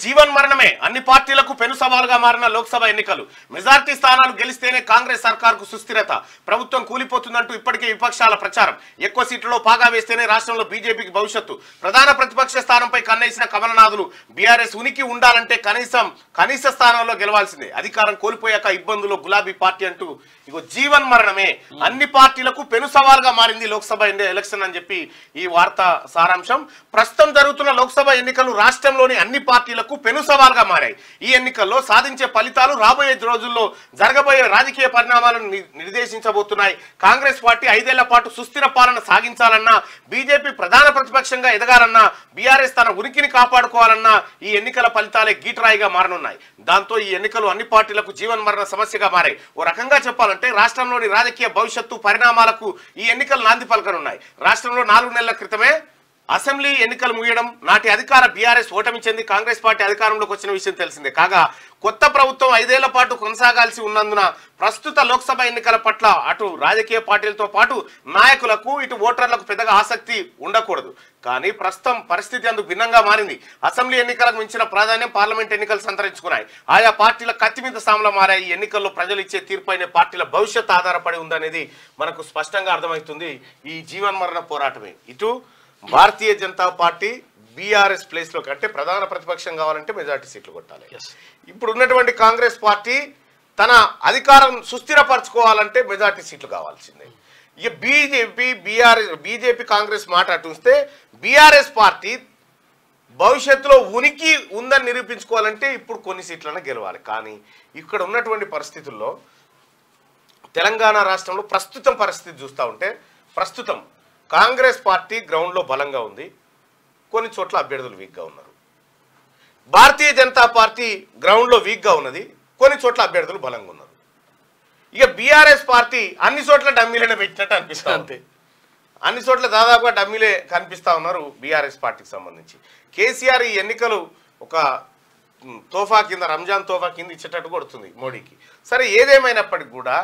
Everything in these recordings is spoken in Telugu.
జీవన్ మరణమే అన్ని పార్టీలకు పెను సవాలుగా మారిన లోక్సభ ఎన్నికలు. మెజార్టీ స్థానాలు గెలిస్తేనే కాంగ్రెస్ సర్కార్కు సుస్థిరత, ప్రభుత్వం కూలిపోతుందంటూ ఇప్పటికే విపక్షాల ప్రచారం. ఎక్కువ సీట్లలో పాగా వేస్తేనే రాష్ట్రంలో బీజేపీకి భవిష్యత్తు. ప్రధాన ప్రతిపక్ష స్థానంపై కన్నేసిన కమలనాథులు బీఆర్ఎస్ ఉనికి ఉండాలంటే కనీస స్థానంలో గెలవాల్సిందే. అధికారం కోల్పోయాక ఇబ్బందులు గులాబీ పార్టీ అంటూ ఇగో జీవన్ మరణమే అన్ని పార్టీలకు పెను సవాలుగా మారింది లోక్సభ ఎలక్షన్ అని చెప్పి ఈ వార్త సారాంశం. ప్రస్తుతం జరుగుతున్న లోక్సభ ఎన్నికలు రాష్ట్రంలోని అన్ని పార్టీలకు పెను సవాలుగా మారాయి. ఈ ఎన్నికల్లో సాధించే ఫలితాలు రాబోయే రోజుల్లో జరగబోయే రాజకీయ పరిణామాలను నిర్దేశించబోతున్నాయి. కాంగ్రెస్ పార్టీ 5 ఏళ్ల పాటు సుస్థిర పాలన సాగించాలన్నా, బీజేపీ ప్రధాన ప్రతిపక్షంగా ఎదగాలన్నా, బీఆర్ఎస్ తన ఉనికిని కాపాడుకోవాలన్నా ఈ ఎన్నికల ఫలితాలే గీటరాయిగా మారనున్నాయి. దాంతో ఈ ఎన్నికలు అన్ని పార్టీలకు జీవన్ మరణ సమస్యగా మారాయి. ఓ రకంగా చెప్పాలంటే రాష్ట్రంలోని రాజకీయ భవిష్యత్తు పరిణామాలకు ఈ ఎన్నికలు నాంది పలకనున్నాయి. రాష్ట్రంలో 4 నెలల క్రితమే అసెంబ్లీ ఎన్నికలు ముగియడం, నాటి అధికార బీఆర్ఎస్ ఓటమి చెంది కాంగ్రెస్ పార్టీ అధికారంలోకి వచ్చిన విషయం తెలిసిందే. కాగా కొత్త ప్రభుత్వం 5 ఏళ్ల పాటు కొనసాగాల్సి ఉన్నందున ప్రస్తుత లోక్సభ ఎన్నికల పట్ల అటు రాజకీయ పార్టీలతో పాటు నాయకులకు ఇటు ఓటర్లకు పెద్దగా ఆసక్తి ఉండకూడదు. కానీ ప్రస్తుతం పరిస్థితి అందుకు భిన్నంగా మారింది. అసెంబ్లీ ఎన్నికలకు మించిన ప్రాధాన్యం పార్లమెంట్ ఎన్నికలు సంతరించుకున్నాయి. ఆయా పార్టీల కత్తి మీద సాములా మారాయి. ఈ ఎన్నికల్లో ప్రజలు ఇచ్చే తీర్పైన పార్టీల భవిష్యత్తు ఆధారపడి ఉందనేది మనకు స్పష్టంగా అర్థమవుతుంది. ఈ జీవన్ మరణ పోరాటమే ఇటు భారతీయ జనతా పార్టీ బీఆర్ఎస్ ప్లేస్లోకి, అంటే ప్రధాన ప్రతిపక్షం కావాలంటే మెజార్టీ సీట్లు కొట్టాలి. ఇప్పుడు ఉన్నటువంటి కాంగ్రెస్ పార్టీ తన అధికారం సుస్థిరపరచుకోవాలంటే మెజార్టీ సీట్లు కావాల్సిందే. ఇక బీజేపీ కాంగ్రెస్ మాట అటుస్తే బీఆర్ఎస్ పార్టీ భవిష్యత్తులో ఉనికి ఉందని నిరూపించుకోవాలంటే ఇప్పుడు కొన్ని సీట్లను గెలవాలి. కానీ ఇక్కడ ఉన్నటువంటి పరిస్థితుల్లో తెలంగాణ రాష్ట్రంలో ప్రస్తుతం పరిస్థితి చూస్తూ ఉంటే ప్రస్తుతం కాంగ్రెస్ పార్టీ గ్రౌండ్లో బలంగా ఉంది, కొన్ని చోట్ల అభ్యర్థులు వీక్గా ఉన్నారు. భారతీయ జనతా పార్టీ గ్రౌండ్లో వీక్గా ఉన్నది, కొన్ని చోట్ల అభ్యర్థులు బలంగా ఉన్నారు. ఇక బీఆర్ఎస్ పార్టీ అన్ని చోట్ల డమ్మీలను పెట్టినట్టు అనిపిస్తా ఉంది. అన్ని చోట్ల దాదాపుగా డమ్మీలే కనిపిస్తూ ఉన్నారు బీఆర్ఎస్ పార్టీకి సంబంధించి. కేసీఆర్ ఈ ఎన్నికలు ఒక తోఫా కింద, రంజాన్ తోఫా కింద ఇచ్చేటట్టు కొడుతుంది మోడీకి. సరే, ఏదేమైనప్పటికీ కూడా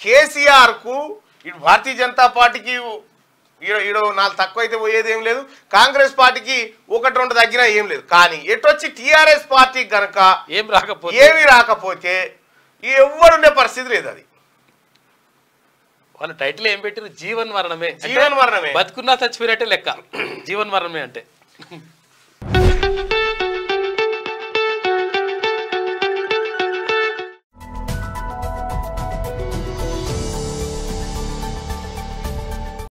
కేసీఆర్కు ఇటు భారతీయ జనతా పార్టీకి ఈడో 4 తక్కువ అయితే పోయేది ఏం లేదు, కాంగ్రెస్ పార్టీకి 1-2 తగ్గినా ఏం లేదు. కానీ ఎటొచ్చి టీఆర్ఎస్ పార్టీకి గనక ఏమి రాకపోతే ఎవరుండే పరిస్థితి లేదు. అది వాళ్ళ టైటిల్ ఏం పెట్టారు? జీవన్ మరణమే. జీవన్ మరణమే, బతుకున్నా చచ్చిపోయినట్టే లెక్క. జీవన్ మరణమే అంటే